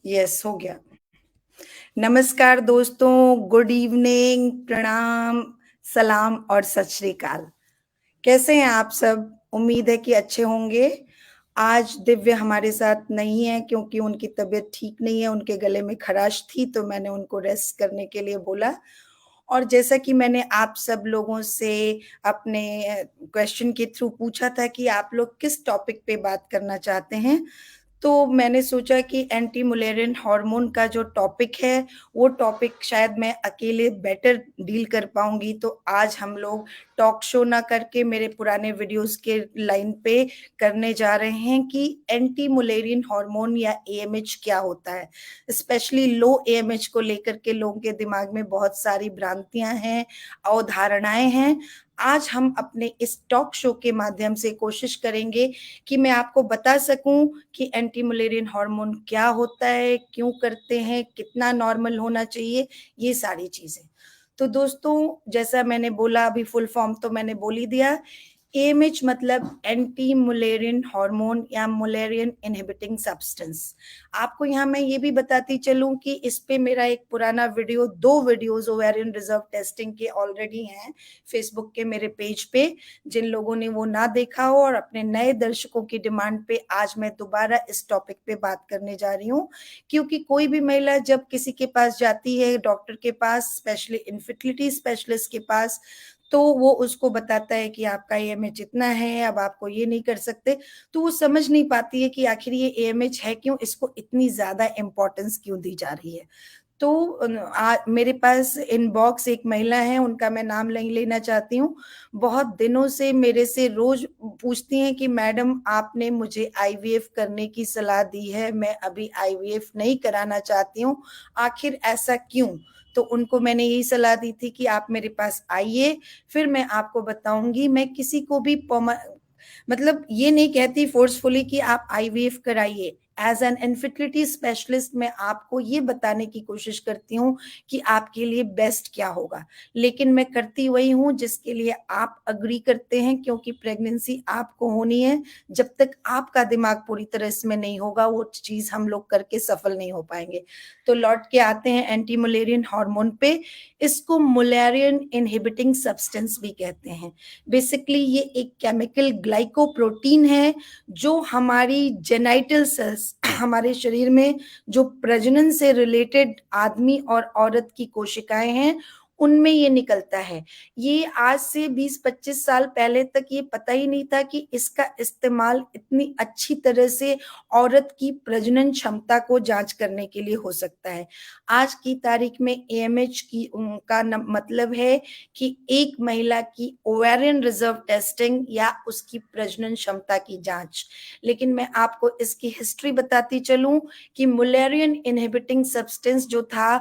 Yes, हो गया। नमस्कार दोस्तों, गुड इवनिंग, प्रणाम, सलाम और सत श्री अकाल। कैसे हैं आप सब? उम्मीद है कि अच्छे होंगे। आज दिव्य हमारे साथ नहीं है क्योंकि उनकी तबीयत ठीक नहीं है, उनके गले में खराश थी तो मैंने उनको रेस्ट करने के लिए बोला। और जैसा कि मैंने आप सब लोगों से अपने क्वेश्चन के थ्रू पूछा था कि आप लोग किस टॉपिक पे बात करना चाहते हैं, तो मैंने सोचा कि एंटी मुलेरियन हार्मोन का जो टॉपिक है वो टॉपिक शायद मैं अकेले बेटर डील कर पाऊंगी। तो आज हम लोग टॉक शो ना करके मेरे पुराने वीडियोस के लाइन पे करने जा रहे हैं कि एंटी मुलेरियन हार्मोन या एएमएच क्या होता है। स्पेशली लो एएमएच को लेकर के लोगों के दिमाग में बहुत सारी भ्रांतियां हैं, अवधारणाएं हैं। आज हम अपने इस टॉक शो के माध्यम से कोशिश करेंगे कि मैं आपको बता सकूं कि एंटी मलेरियन हार्मोन क्या होता है, क्यों करते हैं, कितना नॉर्मल होना चाहिए, ये सारी चीजें। तो दोस्तों, जैसा मैंने बोला, अभी फुल फॉर्म तो मैंने बोल ही दिया। एएमएच मतलब एंटी मुलेरियन हार्मोन या मुलेरियन इनहिबिटिंग सब्सटेंस। आपको यहाँ मैं ये भी बताती चलूं कि इस पे मेरा एक पुराना video, 2 videos ovarian reserve testing के ऑलरेडी हैं फेसबुक के मेरे पेज पे। जिन लोगों ने वो ना देखा हो और अपने नए दर्शकों की डिमांड पे आज मैं दोबारा इस टॉपिक पे बात करने जा रही हूँ। क्योंकि कोई भी महिला जब किसी के पास जाती है, डॉक्टर के पास, स्पेशली इनफर्टिलिटी स्पेशलिस्ट के पास, तो वो उसको बताता है कि आपका एएमएच इतना है, अब आपको ये नहीं कर सकते। तो वो समझ नहीं पाती है कि आखिर ये एएमएच है क्यों, इसको इतनी ज्यादा इंपॉर्टेंस क्यों दी जा रही है। तो मेरे पास इनबॉक्स एक महिला है, उनका मैं नाम नहीं लेना चाहती हूँ। बहुत दिनों से मेरे से रोज पूछती हैं कि मैडम आपने मुझे आईवीएफ करने की सलाह दी है, मैं अभी आईवीएफ नहीं कराना चाहती हूँ, आखिर ऐसा क्यों? तो उनको मैंने यही सलाह दी थी कि आप मेरे पास आइए, फिर मैं आपको बताऊंगी। मैं किसी को भी मतलब ये नहीं कहती फोर्सफुली कि आप आईवीएफ कराइए। एज एन इनफर्टिलिटी स्पेशलिस्ट मैं आपको ये बताने की कोशिश करती हूँ कि आपके लिए बेस्ट क्या होगा। लेकिन मैं करती वही हूँ जिसके लिए आप अग्री करते हैं, क्योंकि प्रेगनेंसी आपको होनी है। जब तक आपका दिमाग पूरी तरह इसमें नहीं होगा, वो चीज हम लोग करके सफल नहीं हो पाएंगे। तो लौट के आते हैं एंटी मलेरियन हार्मोन पे। इसको मुलेरियन इनहिबिटिंग सब्सटेंस भी कहते हैं। बेसिकली ये एक केमिकल ग्लाइकोप्रोटीन है जो हमारी जेनाइटल सेल्स, हमारे शरीर में जो प्रजनन से रिलेटेड आदमी और औरत की कोशिकाएं हैं, उनमें ये निकलता है। ये आज से 20-25 साल पहले तक ये पता ही नहीं था कि इसका इस्तेमाल इतनी अच्छी तरह से औरत की प्रजनन क्षमता को जांच करने के लिए हो सकता है। आज की तारीख में एएमएच की का मतलब है कि एक महिला की ओवेरियन रिजर्व टेस्टिंग या उसकी प्रजनन क्षमता की जांच। लेकिन मैं आपको इसकी हिस्ट्री बताती चलूं कि मुलेरियन इनहिबिटिंग सब्सटेंस जो था,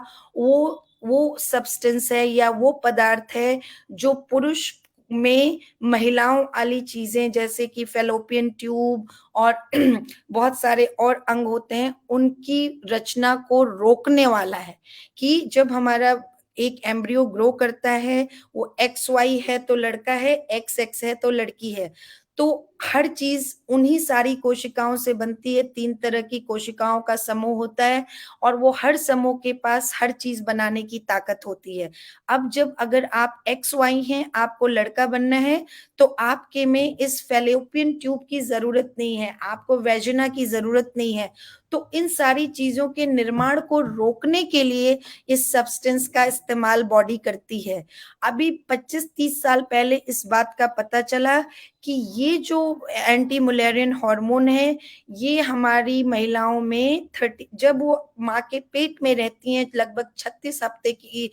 वो सब्सटेंस है या वो पदार्थ है जो पुरुष में महिलाओं वाली चीजें जैसे कि फेलोपियन ट्यूब और बहुत सारे और अंग होते हैं, उनकी रचना को रोकने वाला है। कि जब हमारा एक एम्ब्रियो ग्रो करता है, वो एक्स वाई है तो लड़का है, एक्स एक्स है तो लड़की है। तो हर चीज उन्हीं सारी कोशिकाओं से बनती है। 3 तरह की कोशिकाओं का समूह होता है और वो हर समूह के पास हर चीज बनाने की ताकत होती है। अब जब अगर आप एक्स वाई हैं, आपको लड़का बनना है, तो आपके में इस फेलोपियन ट्यूब की जरूरत नहीं है, आपको वेजिना की जरूरत नहीं है। तो इन सारी चीजों के निर्माण को रोकने के लिए इस सब्सटेंस का इस्तेमाल बॉडी करती है। अभी 25-30 साल पहले इस बात का पता चला कि ये जो एंटी मुलेरियन हार्मोन है, ये हमारी महिलाओं में 30, जब वो माँ के पेट में रहती हैं, लगभग 36 हफ्ते की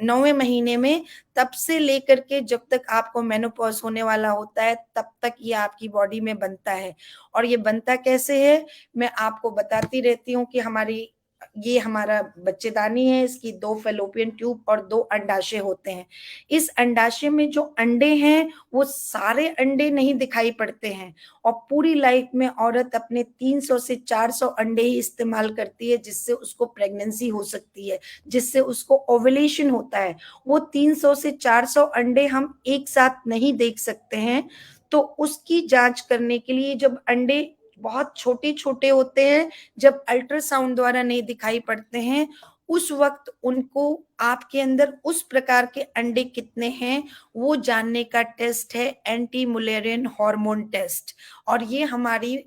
9वें महीने में, तब से लेकर के जब तक आपको मेनोपॉज होने वाला होता है, तब तक ये आपकी बॉडी में बनता है। और ये बनता कैसे है, मैं आपको बताती रहती हूँ कि ये हमारा बच्चेदानी है, इसकी 2 फेलोपियन ट्यूब और 2 अंडाशय होते हैं। इस अंडाशय में जो अंडे हैं, वो सारे अंडे नहीं दिखाई पड़ते हैं। और पूरी लाइफ में औरत अपने 300 से 400 अंडे ही इस्तेमाल करती है, जिससे उसको प्रेगनेंसी हो सकती है, जिससे उसको ओवुलेशन होता है। वो 300 से 400 अंडे हम एक साथ नहीं देख सकते हैं। तो उसकी जांच करने के लिए जब अंडे बहुत छोटे छोटे होते हैं, जब अल्ट्रासाउंड द्वारा नहीं दिखाई पड़ते हैं, उस वक्त उनको आपके अंदर उस प्रकार के अंडे कितने हैं वो जानने का टेस्ट है एंटी मुलेरियन हार्मोन टेस्ट। और ये हमारी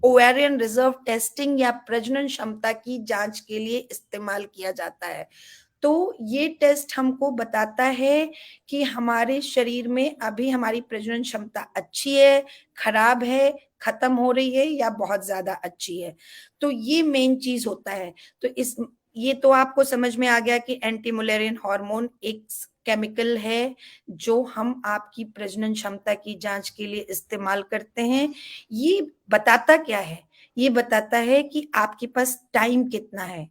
ओवेरियन रिजर्व टेस्टिंग या प्रजनन क्षमता की जांच के लिए इस्तेमाल किया जाता है। तो ये टेस्ट हमको बताता है कि हमारे शरीर में अभी हमारी प्रजनन क्षमता अच्छी है, खराब है, खत्म हो रही है या बहुत ज्यादा अच्छी है। तो ये मेन चीज होता है। तो इस ये तो आपको समझ में आ गया कि एंटी मुलेरियन हार्मोन एक केमिकल है जो हम आपकी प्रजनन क्षमता की जांच के लिए इस्तेमाल करते हैं। ये बताता क्या है? ये बताता है कि आपके पास टाइम कितना है,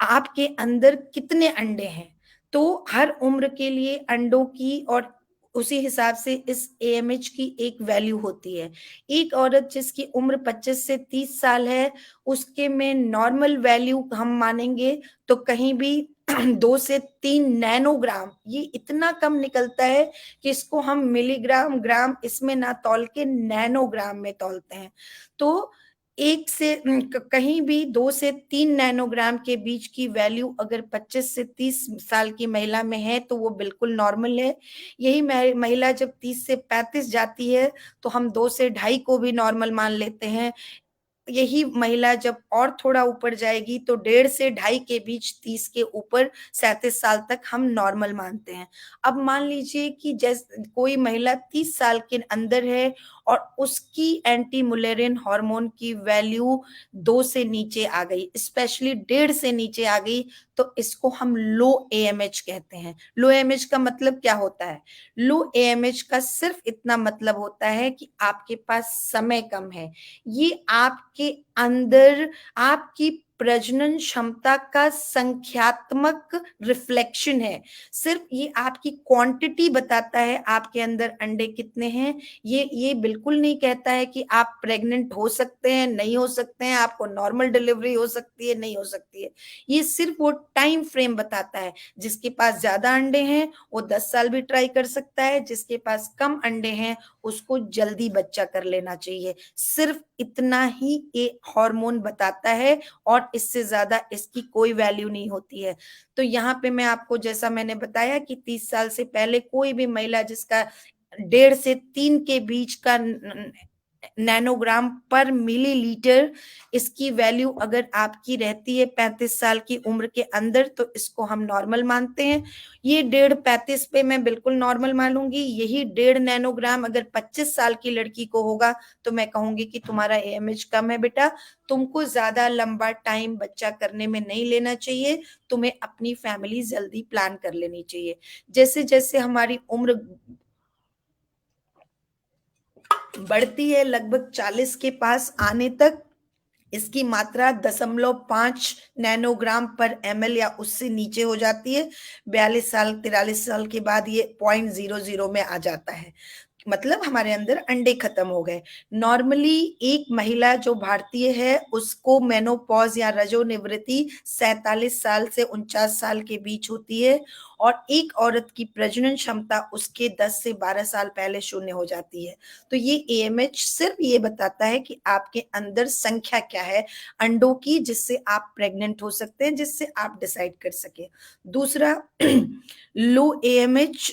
आपके अंदर कितने अंडे हैं। तो हर उम्र के लिए अंडों की और उसी हिसाब से इस एएमएच की एक वैल्यू होती है। एक औरत जिसकी उम्र 25 से 30 साल है, उसके में नॉर्मल वैल्यू हम मानेंगे तो कहीं भी 2 से 3 नैनोग्राम, ये इतना कम निकलता है कि इसको हम मिलीग्राम ग्राम इसमें ना तौल के नैनोग्राम में तौलते हैं। तो एक से कहीं भी 2 से 3 नैनोग्राम के बीच की वैल्यू अगर 25 से 30 साल की महिला में है तो वो बिल्कुल नॉर्मल है। यही महिला जब 30 से 35 जाती है तो हम 2 से 2.5 को भी नॉर्मल मान लेते हैं। यही महिला जब और थोड़ा ऊपर जाएगी तो 1.5 से 2.5 के बीच, 30 के ऊपर 37 साल तक हम नॉर्मल मानते हैं। अब मान लीजिए कि जैसे कोई महिला 30 साल के अंदर है और उसकी एंटी मुलेरियन हार्मोन की वैल्यू 2 से नीचे आ गई, स्पेशली 1.5 से नीचे आ गई, तो इसको हम लो एएमएच कहते हैं। लो एएमएच का मतलब क्या होता है? लो एएमएच का सिर्फ इतना मतलब होता है कि आपके पास समय कम है। ये आपके अंदर आपकी प्रजनन क्षमता का संख्यात्मक रिफ्लेक्शन है। सिर्फ ये आपकी क्वांटिटी बताता है आपके अंदर अंडे कितने हैं। ये बिल्कुल नहीं कहता है कि आप प्रेग्नेंट हो सकते हैं, नहीं हो सकते हैं, आपको नॉर्मल डिलीवरी हो सकती है, नहीं हो सकती है। ये सिर्फ वो टाइम फ्रेम बताता है। जिसके पास ज्यादा अंडे हैं वो 10 साल भी ट्राई कर सकता है, जिसके पास कम अंडे हैं उसको जल्दी बच्चा कर लेना चाहिए। सिर्फ इतना ही ये हार्मोन बताता है और इससे ज्यादा इसकी कोई वैल्यू नहीं होती है। तो यहाँ पे मैं आपको, जैसा मैंने बताया कि 30 साल से पहले कोई भी महिला जिसका 1.5 से 3 के बीच का नैनोग्राम पर मिलीलीटर, इसकी वैल्यू अगर आपकी रहती है 35 साल की उम्र के अंदर तो इसको हम नॉर्मल मानते हैं। ये 1.5 35 पे मैं बिल्कुल नॉर्मल मानूंगी। यही 1.5 नैनोग्राम अगर 25 साल की लड़की को होगा तो मैं कहूंगी कि तुम्हारा एएमएच कम है बेटा, तुमको ज्यादा लंबा टाइम बच्चा करने में नहीं लेना चाहिए, तुम्हें अपनी फैमिली जल्दी प्लान कर लेनी चाहिए। जैसे जैसे हमारी उम्र बढ़ती है, लगभग 40 के पास आने तक इसकी मात्रा 0.5 नैनोग्राम/ml या उससे नीचे हो जाती है। 42 साल 43 साल के बाद ये 0.00 में आ जाता है, मतलब हमारे अंदर अंडे खत्म हो गए। नॉर्मली एक महिला जो भारतीय है उसको मेनोपॉज या रजोनिवृत्ति 47 साल से 49 साल के बीच होती है और एक औरत की प्रजनन क्षमता उसके 10 से 12 साल पहले शून्य हो जाती है। तो ये एएमएच सिर्फ ये बताता है कि आपके अंदर संख्या क्या है अंडों की, जिससे आप प्रेग्नेंट हो सकते हैं, जिससे आप डिसाइड कर सके। दूसरा, लो एएमएच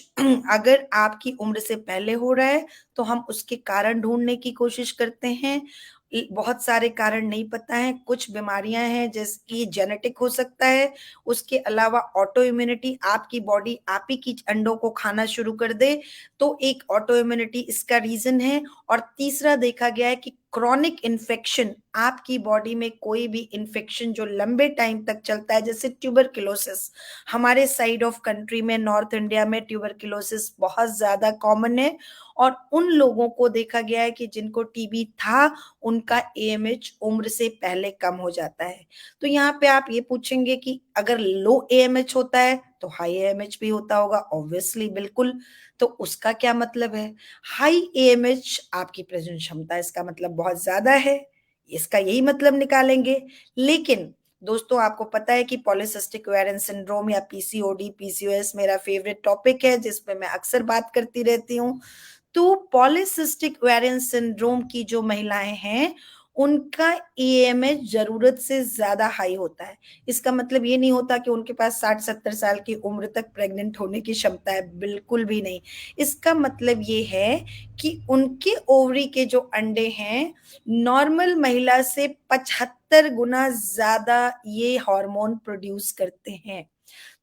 अगर आपकी उम्र से पहले हो रहा है तो हम उसके कारण ढूंढने की कोशिश करते हैं। बहुत सारे कारण नहीं पता है, कुछ बीमारियां हैं जैसे जेनेटिक हो सकता है, उसके अलावा ऑटो इम्यूनिटी, आपकी बॉडी आप ही की अंडों को खाना शुरू कर दे तो एक ऑटो इम्यूनिटी इसका रीजन है। और तीसरा देखा गया है कि क्रॉनिक इन्फेक्शन, आपकी बॉडी में कोई भी इन्फेक्शन जो लंबे टाइम तक चलता है, जैसे ट्यूबरक्लोसिस। हमारे साइड ऑफ कंट्री में, नॉर्थ इंडिया में ट्यूबरक्लोसिस बहुत ज्यादा कॉमन है और उन लोगों को देखा गया है कि जिनको टीबी था उनका एएमएच उम्र से पहले कम हो जाता है। तो यहाँ पे आप ये पूछेंगे कि अगर लो एएमएच होता है तो हाई एएमएच भी होता होगा, ऑब्वियसली, बिल्कुल। तो उसका क्या मतलब है? हाई एएमएच आपकी प्रजनन क्षमता, इसका मतलब बहुत ज्यादा है, इसका यही मतलब निकालेंगे। लेकिन दोस्तों आपको पता है कि पॉलीसिस्टिक ओवेरियन सिंड्रोम या पीसीओडी पीसीओएस मेरा फेवरेट टॉपिक है जिसपे मैं अक्सर बात करती रहती हूँ। तो पॉलीसिस्टिक ओवेरियन सिंड्रोम की जो महिलाएं हैं उनका एएमएच ज़रूरत से ज़्यादा हाई होता है। इसका मतलब ये नहीं होता कि उनके पास 60-70 साल की उम्र तक प्रेग्नेंट होने की क्षमता है, बिल्कुल भी नहीं। इसका मतलब ये है कि उनके ओवरी के जो अंडे हैं, नॉर्मल महिला से 75 गुना ज़्यादा ये हार्मोन प्रोड्यूस करते हैं।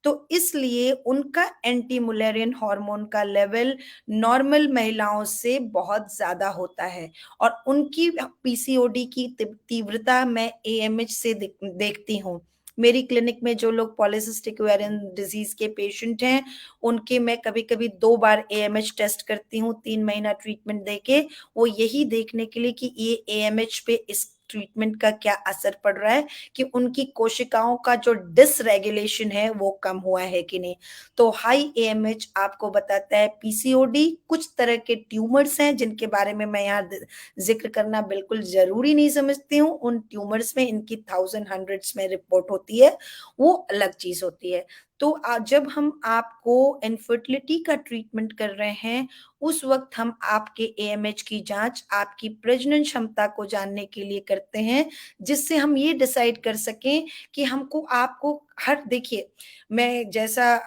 तो इसलिए उनका एंटी मुलेरियन हार्मोन का लेवल नॉर्मल महिलाओं से बहुत ज्यादा होता है और उनकी पीसीओडी की तीव्रता मैं एएमएच से देखती हूँ। मेरी क्लिनिक में जो लोग पॉलिसिस्टिक ओवेरियन डिजीज के पेशेंट हैं, उनके मैं कभी कभी 2 बार एएमएच टेस्ट करती हूँ 3 महीना ट्रीटमेंट देके, वो यही देखने के लिए कि ये एएमएच पे इस ट्रीटमेंट का क्या असर पड़ रहा है, कि उनकी कोशिकाओं का जो डिसरेगुलेशन है वो कम हुआ है कि नहीं। तो हाई एएमएच आपको बताता है पीसीओडी, कुछ तरह के ट्यूमर्स हैं जिनके बारे में मैं यहाँ जिक्र करना बिल्कुल जरूरी नहीं समझती हूँ। उन ट्यूमर्स में इनकी 1000 में रिपोर्ट होती है, वो अलग चीज होती है। तो जब हम आपको इनफर्टिलिटी का ट्रीटमेंट कर रहे हैं, उस वक्त हम आपके एएमएच की जांच आपकी प्रजनन क्षमता को जानने के लिए करते हैं, जिससे हम ये डिसाइड कर सकें कि हमको आपको हर देखिए, मैं जैसा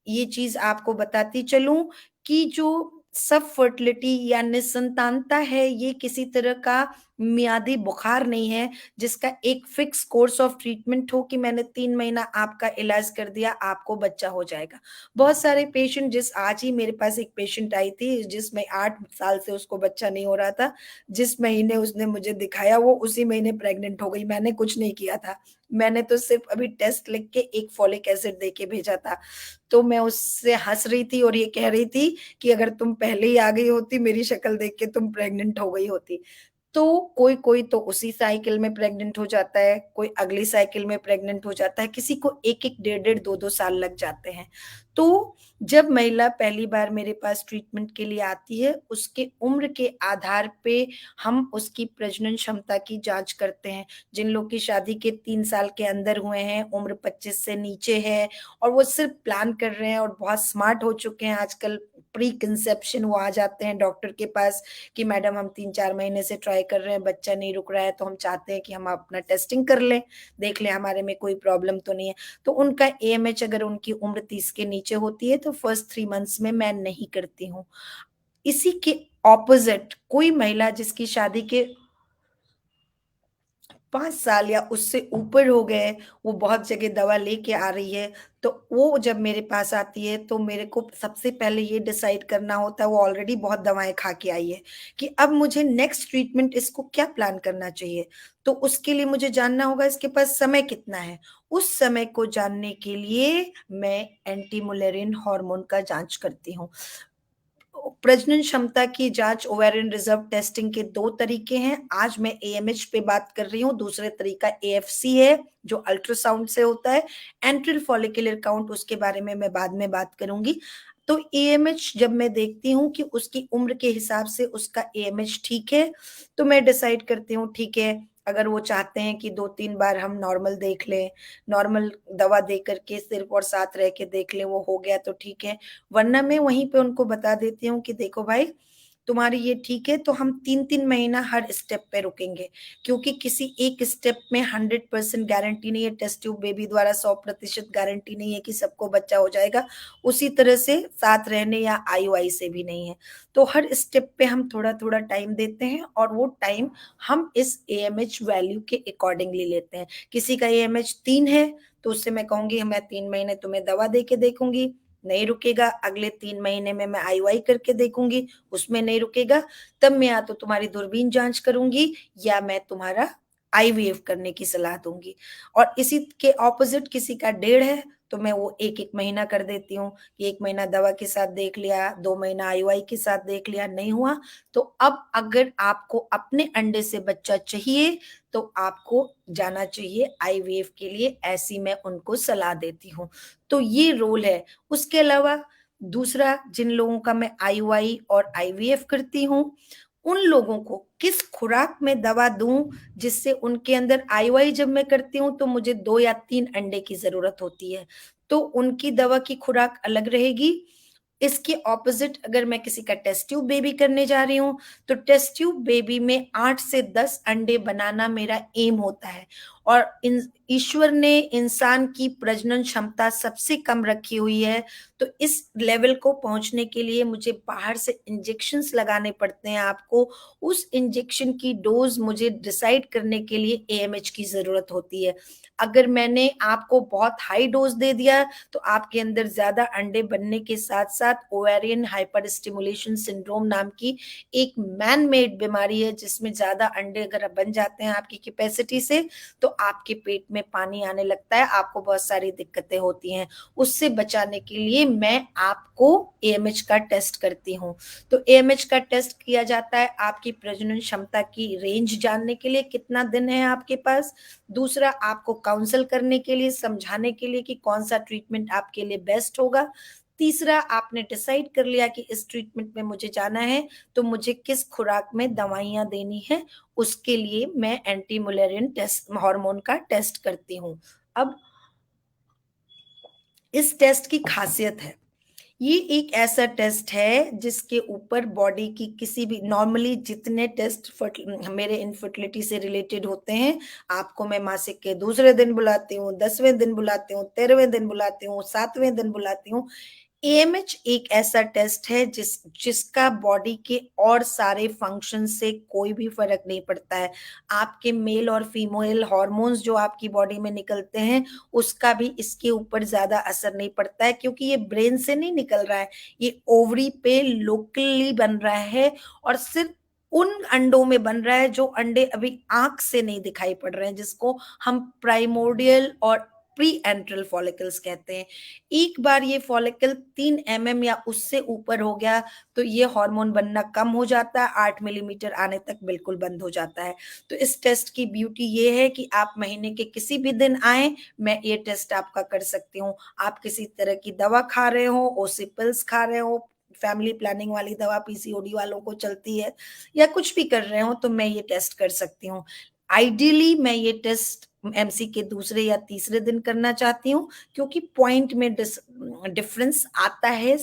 ये चीज आपको बताती चलूं कि जो सब फर्टिलिटी या निसंतानता है, ये किसी तरह का मियादी बुखार नहीं है जिसका एक फिक्स कोर्स ऑफ ट्रीटमेंट हो कि मैंने 3 महीना आपका इलाज कर दिया, आपको बच्चा हो जाएगा। बहुत सारे पेशेंट, जिस आज ही मेरे पास एक पेशेंट आई थी जिसमें 8 साल से उसको बच्चा नहीं हो रहा था, जिस महीने उसने मुझे दिखाया वो उसी महीने प्रेग्नेंट हो गई। मैंने कुछ नहीं किया था, मैंने तो सिर्फ अभी टेस्ट लिख के एक फॉलिक एसिड दे के भेजा था। तो मैं उससे हंस रही थी और ये कह रही थी कि अगर तुम पहले ही आ गई होती, मेरी शक्ल देख के तुम प्रेग्नेंट हो गई होती। तो कोई कोई तो उसी साइकिल में प्रेग्नेंट हो जाता है, कोई अगली साइकिल में प्रेग्नेंट हो जाता है, किसी को एक एक डेढ़ डेढ़ दो दो साल लग जाते हैं। तो जब महिला पहली बार मेरे पास ट्रीटमेंट के लिए आती है, उसके उम्र के आधार पे हम उसकी प्रजनन क्षमता की जांच करते हैं। जिन लोग की शादी के 3 साल के अंदर हुए हैं, उम्र 25 से नीचे है और वो सिर्फ प्लान कर रहे हैं और बहुत स्मार्ट हो चुके हैं आजकल, प्री कंसेप्शन वो आ जाते हैं डॉक्टर के पास कि मैडम हम 3-4 महीने से ट्राई कर रहे हैं, बच्चा नहीं रुक रहा है, तो हम चाहते हैं कि हम अपना टेस्टिंग कर लें, देख लें हमारे में कोई प्रॉब्लम तो नहीं है। तो उनका एएमएच अगर उनकी उम्र 30 के नीचे होती है तो फर्स्ट 3 मंथ्स में मैं नहीं करती हूँ। इसी के ऑपोजिट कोई महिला जिसकी शादी के 5 साल या उससे ऊपर हो गए, वो बहुत जगह दवा लेके आ रही है, तो वो जब मेरे पास आती है तो मेरे को सबसे पहले ये डिसाइड करना होता है, वो ऑलरेडी बहुत दवाएं खा के आई है, कि अब मुझे नेक्स्ट ट्रीटमेंट इसको क्या प्लान करना चाहिए। तो उसके लिए मुझे जानना होगा इसके पास समय कितना है। उस समय को जानने के लिए मैं एंटी मुलेरियन हार्मोन का जांच करती हूँ। प्रजनन क्षमता की जांच ओवेरियन रिजर्व टेस्टिंग के 2 तरीके हैं। आज मैं एएमएच पे बात कर रही हूँ, दूसरे तरीका एएफसी है जो अल्ट्रासाउंड से होता है। एंट्रल फॉलिकुलर काउंट, उसके बारे में मैं बाद में बात करूंगी। तो एएमएच जब मैं देखती हूँ कि उसकी उम्र के हिसाब से उसका एएमएच ठीक है, तो मैं डिसाइड करती हूँ ठीक है, अगर वो चाहते हैं कि 2-3 बार हम नॉर्मल देख लें, नॉर्मल दवा दे करके सिर्फ और साथ रह के देख लें, वो हो गया तो ठीक है, वरना मैं वहीं पे उनको बता देती हूँ कि देखो भाई, तुम्हारी ये ठीक है तो हम 3-3 महीना हर स्टेप पे रुकेंगे, क्योंकि किसी एक स्टेप में 100% गारंटी नहीं है, टेस्ट ट्यूब बेबी द्वारा 100% गारंटी नहीं है कि सबको बच्चा हो जाएगा, उसी तरह से साथ रहने या आईयूआई से भी नहीं है। तो हर स्टेप पे हम थोड़ा थोड़ा टाइम देते हैं और वो टाइम हम इस एएमएच वैल्यू के अकॉर्डिंगली लेते हैं। किसी का एएमएच 3 है तो उससे मैं कहूंगी मैं 3 महीने तुम्हें दवा दे के देखूंगी, नहीं रुकेगा, अगले 3 महीने में मैं आईयूआई करके देखूंगी, उसमें नहीं रुकेगा, तब मैं या तो तुम्हारी दूरबीन जांच करूंगी या मैं तुम्हारा आईवीएफ करने की सलाह दूंगी। और इसी के ऑपोजिट किसी का 1.5 है तो मैं वो 1-1 महीना कर देती हूँ कि 1 महीना दवा के साथ देख लिया, 2 महीना आईयूआई के साथ देख लिया, नहीं हुआ तो अब अगर आपको अपने अंडे से बच्चा चाहिए तो आपको जाना चाहिए आईवीएफ के लिए, ऐसी मैं उनको सलाह देती हूँ। तो ये रोल है। उसके अलावा दूसरा, जिन लोगों का मैं आईयूआई और आईवीएफ करती हूँ, उन लोगों को किस खुराक में दवा दूं जिससे उनके अंदर, आईयूआई जब मैं करती हूँ तो मुझे 2 या 3 अंडे की जरूरत होती है, तो उनकी दवा की खुराक अलग रहेगी। इसके ऑपोजिट अगर मैं किसी का टेस्ट ट्यूब बेबी करने जा रही हूँ, तो टेस्ट ट्यूब बेबी में 8 से 10 अंडे बनाना मेरा एम होता है। और ईश्वर ने इंसान की प्रजनन क्षमता सबसे कम रखी हुई है, तो इस लेवल को पहुंचने के लिए मुझे बाहर से इंजेक्शंस लगाने पड़ते हैं आपको। उस इंजेक्शन की डोज मुझे डिसाइड करने के लिए एएमएच की जरूरत होती है। अगर मैंने आपको बहुत हाई डोज दे दिया तो आपके अंदर ज्यादा अंडे बनने के साथ साथ ओवेरियन हाइपर स्टिमुलेशन सिंड्रोम नाम की एक मैन मेड बीमारी है, जिसमें ज्यादा अंडे अगर बन जाते हैं आपकी कैपेसिटी से, तो आपके पेट में पानी आने लगता है, आपको बहुत सारी दिक्कतें होती हैं। उससे बचाने के लिए मैं आपको एएमएच का टेस्ट करती हूँ। तो एएमएच का टेस्ट किया जाता है आपकी प्रजनन क्षमता की रेंज जानने के लिए, कितना दिन है आपके पास। दूसरा, आपको काउंसल करने के लिए, समझाने के लिए कि कौन सा ट्रीटमेंट आपके लिए बेस्ट होगा। तीसरा, आपने डिसाइड कर लिया कि इस ट्रीटमेंट में मुझे जाना है, तो मुझे किस खुराक में दवाइयां देनी है, उसके लिए मैं एंटी मुलेरियन टेस्ट, हार्मोन का टेस्ट करती हूँ। अब इस टेस्ट की खासियत है, ये एक ऐसा टेस्ट है जिसके ऊपर बॉडी की किसी भी, नॉर्मली जितने टेस्ट मेरे इनफर्टिलिटी से रिलेटेड होते हैं, आपको मैं मासिक के दूसरे दिन बुलाती हूँ, 10वें दिन बुलाती हूँ, 13वें दिन बुलाती हूँ, 7वें दिन बुलाती हूँ। एएमएच एक ऐसा टेस्ट है जिसका बॉडी के और सारे फंक्शन से कोई भी फर्क नहीं पड़ता है। आपके मेल और फीमेल हार्मोन्स जो आपकी बॉडी में निकलते हैं, उसका भी इसके ऊपर ज्यादा असर नहीं पड़ता है, क्योंकि ये ब्रेन से नहीं निकल रहा है, ये ओवरी पे लोकली बन रहा है, और सिर्फ उन अंडों में बन रहा है जो अंडे अभी आंख से नहीं दिखाई पड़ रहे हैं, जिसको हम प्राइमोर्डियल और प्री एंट्रल फॉलिकल्स कहते हैं। एक बार ये फॉलिकल 3 mm या उससे ऊपर हो गया, तो ये हार्मोन बनना कम हो जाता है, 8 मिलीमीटर आने तक बिल्कुल बंद हो जाता है। तो इस टेस्ट की ब्यूटी ये है कि आप महीने के किसी भी दिन आए, मैं ये टेस्ट आपका कर सकती हूँ। आप किसी तरह की दवा खा रहे हो, ओसिपल्स खा रहे हो, फैमिली प्लानिंग वाली दवा पीसीओडी वालों को चलती है, या कुछ भी कर रहे हो, तो मैं ये टेस्ट कर सकती हूँ। आइडियली मैं ये टेस्ट एमसी के दूसरे या तीसरे दिन करना चाहती हूँ, क्योंकि पॉइंट में डिफरेंस आता है।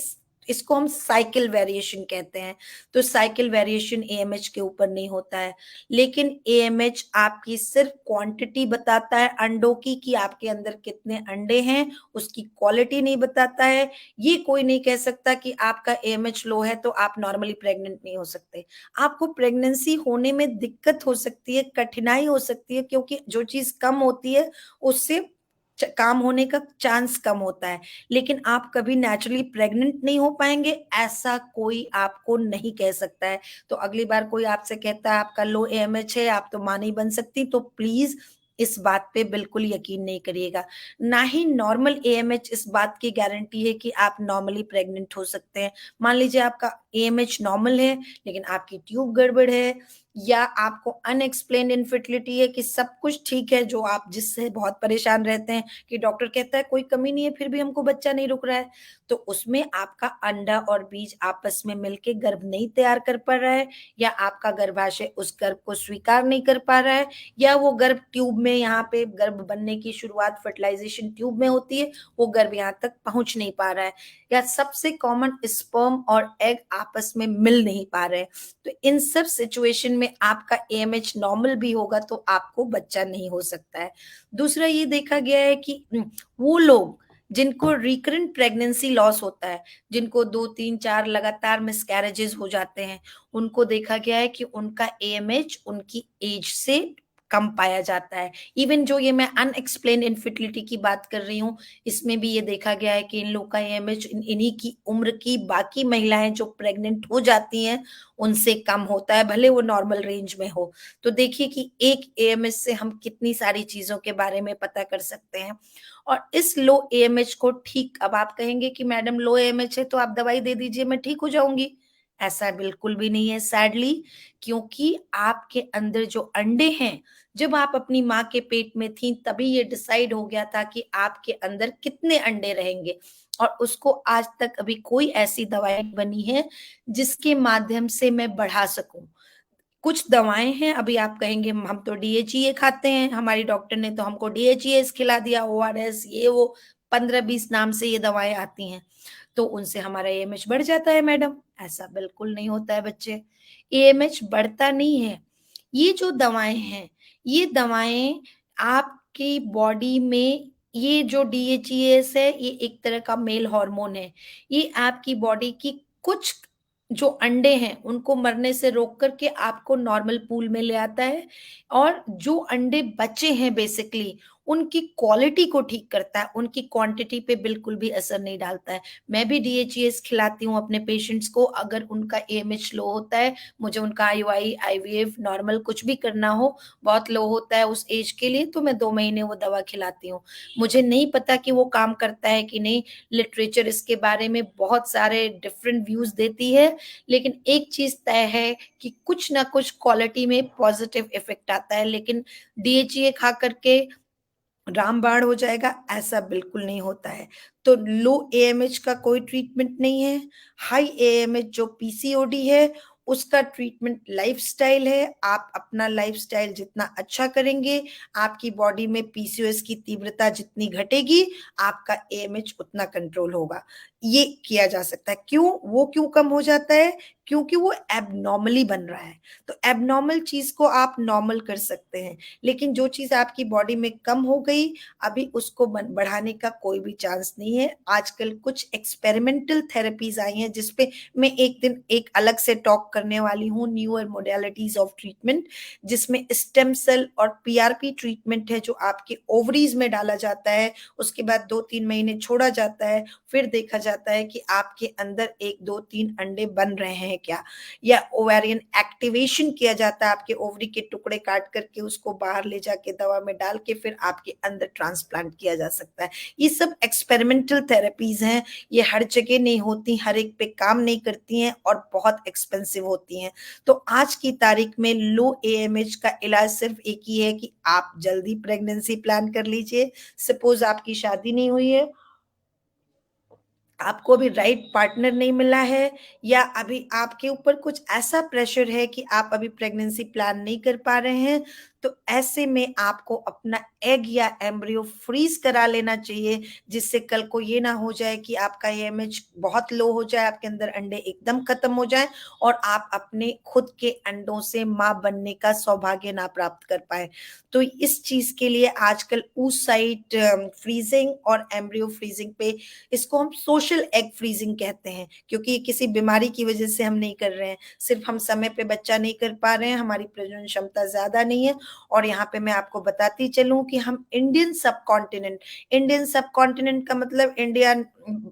इसको हम साइकिल वेरिएशन कहते हैं। तो साइकिल वेरिएशन एएमएच के ऊपर नहीं होता है, लेकिन एएमएच आपकी सिर्फ क्वांटिटी बताता है अंडों की, कि आपके अंदर कितने अंडे हैं, उसकी क्वालिटी नहीं बताता है। ये कोई नहीं कह सकता कि आपका एएमएच लो है तो आप नॉर्मली प्रेग्नेंट नहीं हो सकते। आपको प्रेगनेंसी होने में दिक्कत हो सकती है, कठिनाई हो सकती है, क्योंकि जो चीज कम होती है उससे काम होने का चांस कम होता है। लेकिन आप कभी नेचुरली प्रेग्नेंट नहीं हो पाएंगे, ऐसा कोई आपको नहीं कह सकता है। तो अगली बार कोई आपसे कहता है आपका लो एएमएच है, आप तो मां नहीं बन सकती, तो प्लीज इस बात पे बिल्कुल यकीन नहीं करिएगा। ना ही नॉर्मल एएमएच इस बात की गारंटी है कि आप नॉर्मली प्रेग्नेंट हो सकते हैं। मान लीजिए आपका एएमएच नॉर्मल है, लेकिन आपकी ट्यूब गड़बड़ है, या आपको अनएक्सप्लेन्ड इनफर्टिलिटी है, कि सब कुछ ठीक है, जो आप जिससे बहुत परेशान रहते हैं, कि डॉक्टर कहता है कोई कमी नहीं है फिर भी हमको बच्चा नहीं रुक रहा है, तो उसमें आपका अंडा और बीज आपस में मिलके गर्भ नहीं तैयार कर पा रहा है, या आपका गर्भाशय उस गर्भ को स्वीकार नहीं कर पा रहा है, या वो गर्भ ट्यूब में, यहाँ पे गर्भ बनने की शुरुआत फर्टिलाइजेशन ट्यूब में होती है, वो गर्भ यहाँ तक पहुंच नहीं पा रहा है, या सबसे कॉमन स्पर्म और एग आपस में मिल नहीं पा रहे हैं। तो इन सब सिचुएशन में आपका एएमएच नॉर्मल भी होगा तो आपको बच्चा नहीं हो सकता है। दूसरा, ये देखा गया है कि वो लोग जिनको रिकरेंट प्रेगनेंसी लॉस होता है, जिनको 2 3 4 लगातार मिसकैरेजेस हो जाते हैं, उनको देखा गया है कि उनका एएमएच उनकी एज से कम पाया जाता है। इवन जो ये मैं अनएक्सप्लेन इनफर्टिलिटी की बात कर रही हूँ, इसमें भी ये देखा गया है कि इन लोग का एएमएच इन्हीं की उम्र की बाकी महिलाएं जो प्रेग्नेंट हो जाती हैं उनसे कम होता है, भले वो नॉर्मल रेंज में हो। तो देखिए कि एक एएमएच से हम कितनी सारी चीजों के बारे में पता कर सकते हैं। और इस लो एएमएच को ठीक, अब आप कहेंगे कि मैडम लो एएमएच है तो आप दवाई दे दीजिए मैं ठीक हो जाऊंगी, ऐसा बिल्कुल भी नहीं है सैडली। क्योंकि आपके अंदर जो अंडे हैं, जब आप अपनी माँ के पेट में थी तभी ये डिसाइड हो गया था कि आपके अंदर कितने अंडे रहेंगे, और उसको आज तक अभी कोई ऐसी दवाई बनी है जिसके माध्यम से मैं बढ़ा सकूं। कुछ दवाएं हैं, अभी आप कहेंगे हम तो डीएचईए खाते हैं, हमारी डॉक्टर ने तो हमको डीएचईएस खिला दिया, ओआरएस, ये वो 15 20 नाम से ये दवाएं आती हैं। तो उनसे हमारा एएमएच बढ़ जाता है मैडम। ऐसा बिल्कुल नहीं होता है बच्चे, एएमएच बढ़ता नहीं है। ये जो दवाएं हैं, ये दवाएं आपकी बॉडी में, ये जो डीएचईएस है ये एक तरह का मेल हार्मोन है। ये आपकी बॉडी की कुछ जो अंडे हैं उनको मरने से रोक करके आपको नॉर्मल पूल में ले आता है, और जो अंडे बचे हैं बेसिकली उनकी क्वालिटी को ठीक करता है, उनकी क्वांटिटी पे बिल्कुल भी असर नहीं डालता है। मैं भी डीएचईएस खिलाती हूँ अपने पेशेंट्स को, अगर उनका एएमएच लो होता है, मुझे उनका आईयूआई आईवीएफ नॉर्मल कुछ भी करना हो, बहुत लो होता है उस एज के लिए, तो मैं 2 महीने वो दवा खिलाती हूँ। मुझे नहीं पता कि वो काम करता है कि नहीं, लिटरेचर इसके बारे में बहुत सारे डिफरेंट व्यूज देती है, लेकिन एक चीज तय है कि कुछ ना कुछ क्वालिटी में पॉजिटिव इफेक्ट आता है। लेकिन डीएचए खा करके रामबाण हो जाएगा, ऐसा बिल्कुल नहीं होता है। तो लो एएमएच का कोई ट्रीटमेंट नहीं है। हाई एएमएच जो पीसीओडी है उसका ट्रीटमेंट लाइफस्टाइल है। आप अपना लाइफस्टाइल जितना अच्छा करेंगे, आपकी बॉडी में पीसीओएस की तीव्रता जितनी घटेगी, आपका एएमएच उतना कंट्रोल होगा। ये किया जा सकता है। क्यों वो क्यों कम हो जाता है? क्योंकि वो एबनॉर्मली बन रहा है। तो एबनॉर्मल चीज को आप नॉर्मल कर सकते हैं, लेकिन जो चीज आपकी बॉडी में कम हो गई, अभी उसको बढ़ाने का कोई भी चांस नहीं है। आजकल कुछ एक्सपेरिमेंटल थेरेपीज आई हैं जिसपे मैं एक दिन एक अलग से टॉक करने वाली हूँ, न्यूअर मोडेलिटीज ऑफ ट्रीटमेंट, जिसमें स्टेम सेल और पीआरपी ट्रीटमेंट है जो आपके ओवरीज में डाला जाता है, उसके बाद 2-3 महीने छोड़ा जाता है, फिर देखा जाता है कि आपके अंदर 1-2-3 अंडे बन रहे हैं क्या, या ओवेरियन एक्टिवेशन किया जाता है, आपके ओवरी के टुकड़े काट करके उसको बाहर ले जाके दवा में डाल के फिर आपके अंदर ट्रांसप्लांट किया जा सकता है। ये सब एक्सपेरिमेंटल थेरेपीज हैं, ये हर जगह नहीं होती, हर एक पे काम नहीं करती हैं और बहुत एक्सपेंसिव होती हैं। तो आज की तारीख में लो एएमएच का इलाज सिर्फ एक ही है कि आप जल्दी प्रेगनेंसी प्लान कर लीजिए। सपोज आपकी शादी नहीं हुई है, आपको अभी राइट पार्टनर नहीं मिला है, या अभी आपके ऊपर कुछ ऐसा प्रेशर है कि आप अभी प्रेगनेंसी प्लान नहीं कर पा रहे हैं, तो ऐसे में आपको अपना एग या एम्ब्रियो फ्रीज करा लेना चाहिए, जिससे कल को ये ना हो जाए कि आपका एएमएच बहुत लो हो जाए, आपके अंदर अंडे एकदम खत्म हो जाए और आप अपने खुद के अंडों से मां बनने का सौभाग्य ना प्राप्त कर पाए। तो इस चीज के लिए आजकल oocyte फ्रीजिंग और एम्ब्रियो फ्रीजिंग पे, इसको हम सोशल एग फ्रीजिंग कहते हैं, क्योंकि ये किसी बीमारी की वजह से हम नहीं कर रहे हैं, सिर्फ हम समय पे बच्चा नहीं कर पा रहे हैं, हमारी प्रजनन क्षमता ज्यादा नहीं है। और यहाँ पे मैं आपको बताती चलूं कि हम इंडियन सब कॉन्टिनेंट का मतलब इंडिया,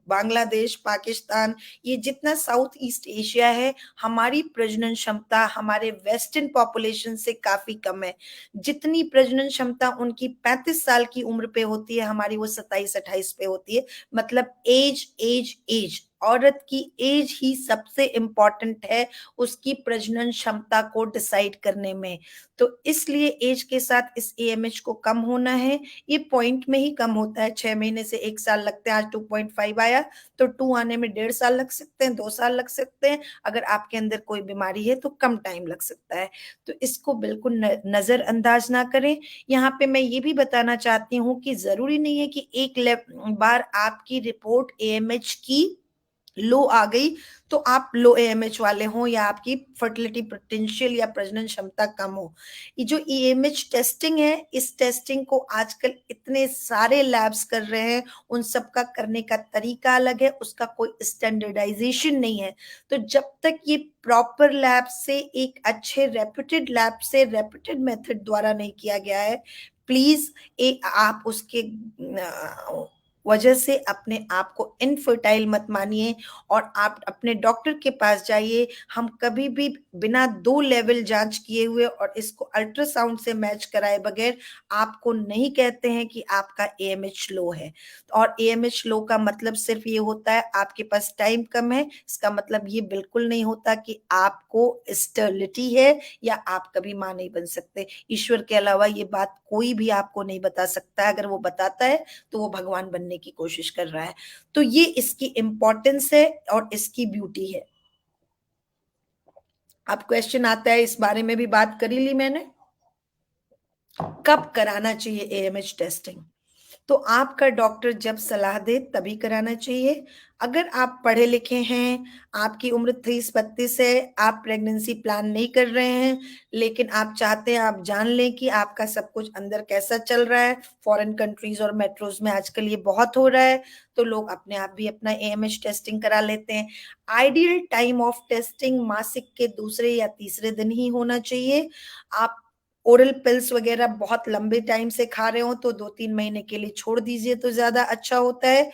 बांग्लादेश, पाकिस्तान, ये जितना साउथ ईस्ट एशिया है, हमारी प्रजनन क्षमता हमारे वेस्टर्न पॉपुलेशन से काफी कम है। जितनी प्रजनन क्षमता उनकी 35 साल की उम्र पे होती है, हमारी वो 27-28 पे होती है। मतलब एज एज एज, औरत की एज ही सबसे इंपॉर्टेंट है उसकी प्रजनन क्षमता को डिसाइड करने में। तो इसलिए एज के साथ इस एएमएच को कम होना है। ये पॉइंट में ही कम होता है, 6 महीने से 1 साल लगते हैं। आज 2.5 आया तो 2 आने में 1.5 साल लग सकते हैं, 2 साल लग सकते हैं। अगर आपके अंदर कोई बीमारी है तो कम टाइम लग सकता है। तो इसको बिल्कुल नजरअंदाज ना करें। यहाँ पे मैं ये भी बताना चाहती हूँ कि जरूरी नहीं है कि एक बार आपकी रिपोर्ट एएमएच की लो आ गई तो आप लो एएमएच वाले हो, या आपकी फर्टिलिटी पोटेंशियल या प्रजनन क्षमता कम हो। ये जो ईएमएच टेस्टिंग है, इस टेस्टिंग को आजकल इतने सारे लैब्स कर रहे हैं, उन सबका करने का तरीका अलग है, उसका कोई स्टैंडर्डाइजेशन नहीं है। तो जब तक ये प्रॉपर लैब से, एक अच्छे रेप्यूटेड लैब से, रेप्यूटेड मेथड द्वारा नहीं किया गया है, प्लीज आप उसके वजह से अपने आप को इनफर्टाइल मत मानिए और आप अपने डॉक्टर के पास जाइए। हम कभी भी बिना 2 लेवल जांच किए हुए और इसको अल्ट्रासाउंड से मैच कराए बगैर आपको नहीं कहते हैं कि आपका एएमएच लो है। और एएमएच लो का मतलब सिर्फ ये होता है आपके पास टाइम कम है, इसका मतलब ये बिल्कुल नहीं होता कि आपको स्टेरिलिटी है या आप कभी मां नहीं बन सकते। ईश्वर के अलावा ये बात कोई भी आपको नहीं बता सकता है। अगर वो बताता है तो वो भगवान बनने की कोशिश कर रहा है। तो ये इसकी इंपॉर्टेंस है और इसकी ब्यूटी है। अब क्वेश्चन आता है, इस बारे में भी बात करी ली मैंने, कब कराना चाहिए एएमएच टेस्टिंग। तो आपका डॉक्टर जब सलाह दे तभी कराना चाहिए। अगर आप पढ़े लिखे हैं, आपकी उम्र 30-32 है, आप प्रेगनेंसी प्लान नहीं कर रहे हैं, लेकिन आप चाहते हैं आप जान लें कि आपका सब कुछ अंदर कैसा चल रहा है, फॉरेन कंट्रीज और मेट्रोज में आजकल ये बहुत हो रहा है, तो लोग अपने आप भी अपना एएमएच टेस्टिंग करा लेते हैं। आइडियल टाइम ऑफ टेस्टिंग मासिक के दूसरे या तीसरे दिन ही होना चाहिए। आप ओरल पिल्स वगैरह बहुत लंबे टाइम से खा रहे हो तो 2-3 महीने के लिए छोड़ दीजिए तो ज्यादा अच्छा होता है।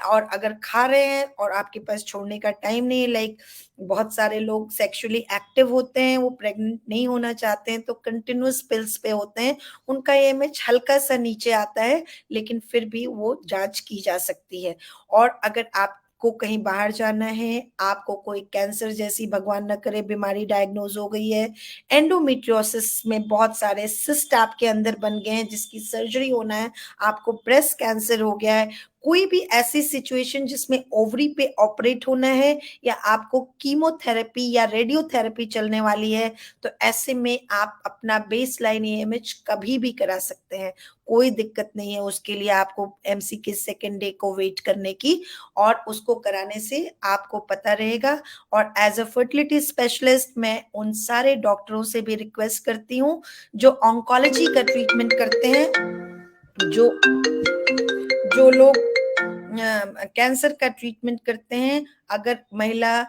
और अगर खा रहे हैं और आपके पास छोड़ने का टाइम नहीं है, लाइक बहुत सारे लोग सेक्सुअली एक्टिव होते हैं, वो प्रेग्नेंट नहीं होना चाहते हैं तो कंटिन्यूअस पिल्स पे होते हैं, उनका एएमएच हल्का सा नीचे आता है, लेकिन फिर भी वो जांच की जा सकती है। और अगर आप को कहीं बाहर जाना है, आपको कोई कैंसर जैसी भगवान न करे बीमारी डायग्नोज हो गई है, एंडोमेट्रियोसिस में बहुत सारे सिस्ट आपके अंदर बन गए हैं जिसकी सर्जरी होना है, आपको ब्रेस्ट कैंसर हो गया है, कोई भी ऐसी सिचुएशन जिसमें ओवरी पे ऑपरेट होना है, या आपको कीमोथेरेपी या रेडियोथेरेपी चलने वाली है, तो ऐसे में आप अपना बेसलाइन एएमएच कभी भी करा सकते हैं, कोई दिक्कत नहीं है उसके लिए आपको एमसी के सेकेंड डे को वेट करने की। और उसको कराने से आपको पता रहेगा। और एज अ फर्टिलिटी स्पेशलिस्ट मैं उन सारे डॉक्टरों से भी रिक्वेस्ट करती हूँ जो ऑन्कोलॉजी का ट्रीटमेंट करते हैं, जो जो लोग कैंसर का ट्रीटमेंट करते हैं, अगर महिला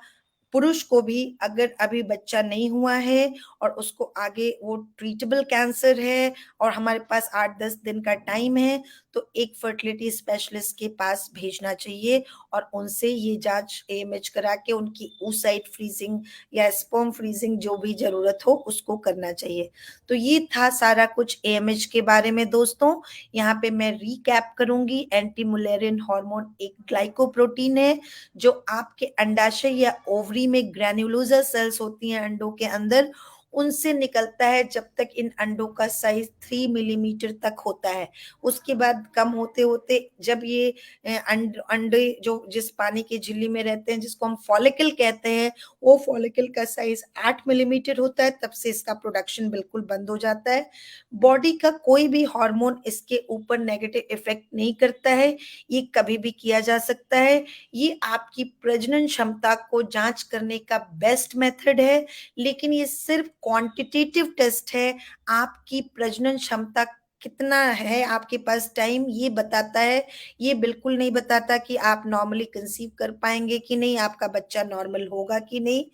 पुरुष को भी अगर अभी बच्चा नहीं हुआ है और उसको आगे वो ट्रीटेबल कैंसर है और हमारे पास 8-10 दिन का टाइम है, तो एक फर्टिलिटी स्पेशलिस्ट के पास भेजना चाहिए और उनसे ये जांच एएमएच करा के उनकी oocyte फ्रीजिंग या स्पर्म फ्रीजिंग जो भी जरूरत हो उसको करना चाहिए। तो ये था सारा कुछ एएमएच के बारे में दोस्तों। यहाँ पे मैं रिकैप करूंगी। एंटी मुलेरियन हार्मोन एक ग्लाइकोप्रोटीन है जो आपके अंडाशय या ओवरी में ग्रैन्युलोसा सेल्स होती हैं अंडों के अंदर, उनसे निकलता है जब तक इन अंडों का साइज 3 मिलीमीटर तक होता है। उसके बाद कम होते होते जब ये अंडे जो जिस पानी की झिल्ली में रहते हैं जिसको हम फॉलिकल कहते हैं, वो फॉलिकल का साइज 8 मिलीमीटर होता है, तब से इसका प्रोडक्शन बिल्कुल बंद हो जाता है। बॉडी का कोई भी हार्मोन इसके ऊपर नेगेटिव इफेक्ट नहीं करता है, ये कभी भी किया जा सकता है। ये आपकी प्रजनन क्षमता को जांच करने का बेस्ट मेथड है, लेकिन ये सिर्फ क्वांटिटेटिव टेस्ट है। आपकी प्रजनन क्षमता कितना है आपके पास टाइम ये बताता है, ये बिल्कुल नहीं बताता कि आप नॉर्मली कंसीव कर पाएंगे कि नहीं, आपका बच्चा नॉर्मल होगा कि नहीं।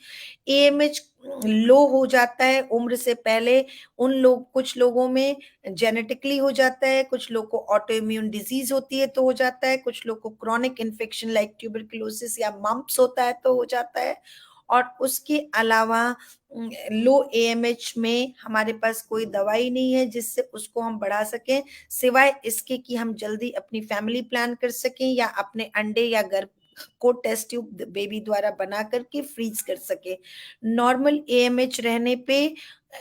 एएमएच लो हो जाता है उम्र से पहले, उन लोग कुछ लोगों में जेनेटिकली हो जाता है, कुछ लोग को ऑटो इम्यून डिजीज होती है तो हो जाता है, कुछ लोग को क्रॉनिक इन्फेक्शन लाइक ट्यूबरकुलोसिस या मम्प्स होता है तो हो जाता है। और उसके अलावा लो एएमएच में हमारे पास कोई दवाई नहीं है जिससे उसको हम बढ़ा सकें, सिवाय इसके कि हम जल्दी अपनी फैमिली प्लान कर सकें या अपने अंडे या गर्भ को टेस्ट ट्यूब बेबी द्वारा बना करके फ्रीज कर सके। नॉर्मल एएमएच रहने पे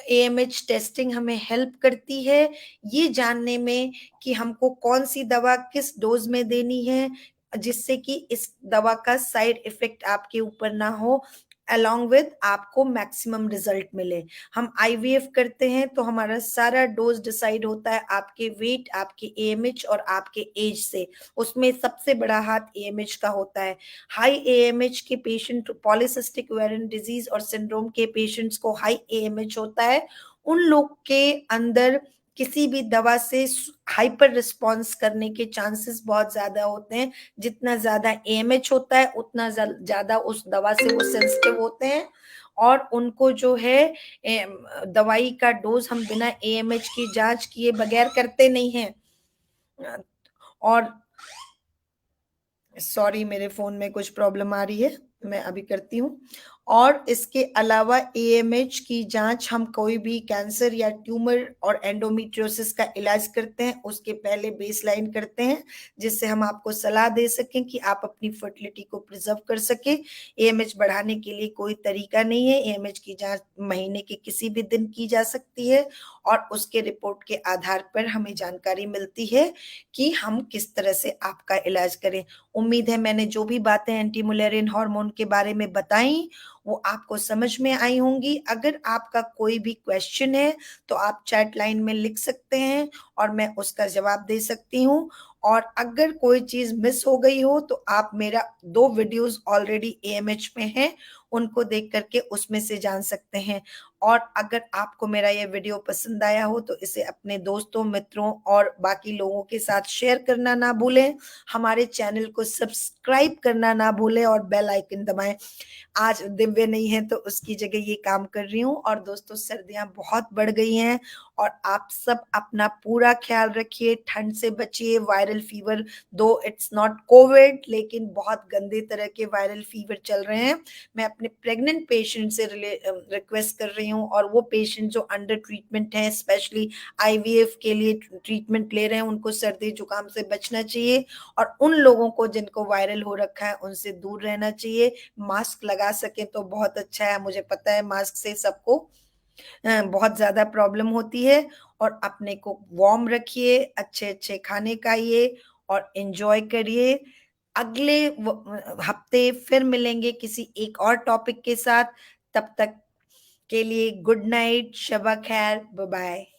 एएमएच टेस्टिंग हमें हेल्प करती है ये जानने में कि हमको कौन सी दवा किस डोज में देनी है, जिससे कि इस दवा का साइड इफेक्ट आपके ऊपर ना हो, अलोंग विद आपको मैक्सिमम रिजल्ट मिले। हम आईवीएफ करते हैं तो हमारा सारा डोज डिसाइड होता है आपके वेट, आपके एएमएच और आपके एज से। उसमें सबसे बड़ा हाथ एएमएच का होता है। हाई एएमएच के पेशेंट, पॉलीसिस्टिक ओवेरियन डिजीज और सिंड्रोम के पेशेंट्स को हाई एएमएच होता है, उन लोग के अंदर किसी भी दवा से हाइपर रिस्पॉन्स करने के चांसेस बहुत ज्यादा होते हैं। जितना ज्यादा एएमएच होता है उतना ज्यादा उस दवा से वो सेंसिटिव होते हैं, और उनको जो है दवाई का डोज हम बिना एएमएच की जांच किए बगैर करते नहीं हैं। और सॉरी मेरे फोन में कुछ प्रॉब्लम आ रही है, मैं अभी करती हूँ। और इसके अलावा एएमएच की जांच हम कोई भी कैंसर या ट्यूमर और एंडोमेट्रियोसिस का इलाज करते हैं उसके पहले बेसलाइन करते हैं, जिससे हम आपको सलाह दे सकें कि आप अपनी फर्टिलिटी को प्रिजर्व कर सके। एएमएच बढ़ाने के लिए कोई तरीका नहीं है, एएमएच की जांच महीने के किसी भी दिन की जा सकती है और उसके रिपोर्ट के आधार पर हमें जानकारी मिलती है कि हम किस तरह से आपका इलाज करें। उम्मीद है मैंने जो भी बातें एंटी मुलेरियन हार्मोन के बारे में बताई वो आपको समझ में आई होंगी। अगर आपका कोई भी क्वेश्चन है तो आप चैट लाइन में लिख सकते हैं और मैं उसका जवाब दे सकती हूँ। और अगर कोई चीज मिस हो गई हो तो आप मेरा 2 वीडियोस ऑलरेडी एएमएच में हैं, उनको देख करके उसमें से जान सकते हैं। और अगर आपको मेरा ये वीडियो पसंद आया हो तो इसे अपने दोस्तों, मित्रों और बाकी लोगों के साथ शेयर करना ना भूलें। हमारे चैनल को सब्सक्राइब करना ना भूलें और बेल आइकन दबाएं। आज दिव्य नहीं है तो उसकी जगह ये काम कर रही हूँ। और दोस्तों, सर्दियां बहुत बढ़ गई हैं और आप सब अपना पूरा ख्याल रखिए, ठंड से बचिए। वायरल फीवर, दो इट्स नॉट कोविड, लेकिन बहुत गंदे तरह के वायरल फीवर चल रहे हैं। मैं अपने प्रेग्नेंट पेशेंट से रिक्वेस्ट कर रही हूँ, और वो पेशेंट जो अंडर ट्रीटमेंट है, स्पेशली आईवीएफ के लिए ट्रीटमेंट ले रहे हैं, उनको सर्दी जुकाम से बचना चाहिए। और उन लोगों को जिनको वायरल हो रखा है उनसे दूर रहना चाहिए। मास्क लगा सके तो बहुत अच्छा है। मुझे पता है मास्क से सबको बहुत ज्यादा प्रॉब्लम होती है। और अपने को वार्म रखिए, अच्छे अच्छे खाने खाइए और एंजॉय करिए। अगले हफ्ते फिर मिलेंगे किसी एक और टॉपिक के साथ। तब तक के लिए गुड नाइट, शबा खैर, बाय बाय।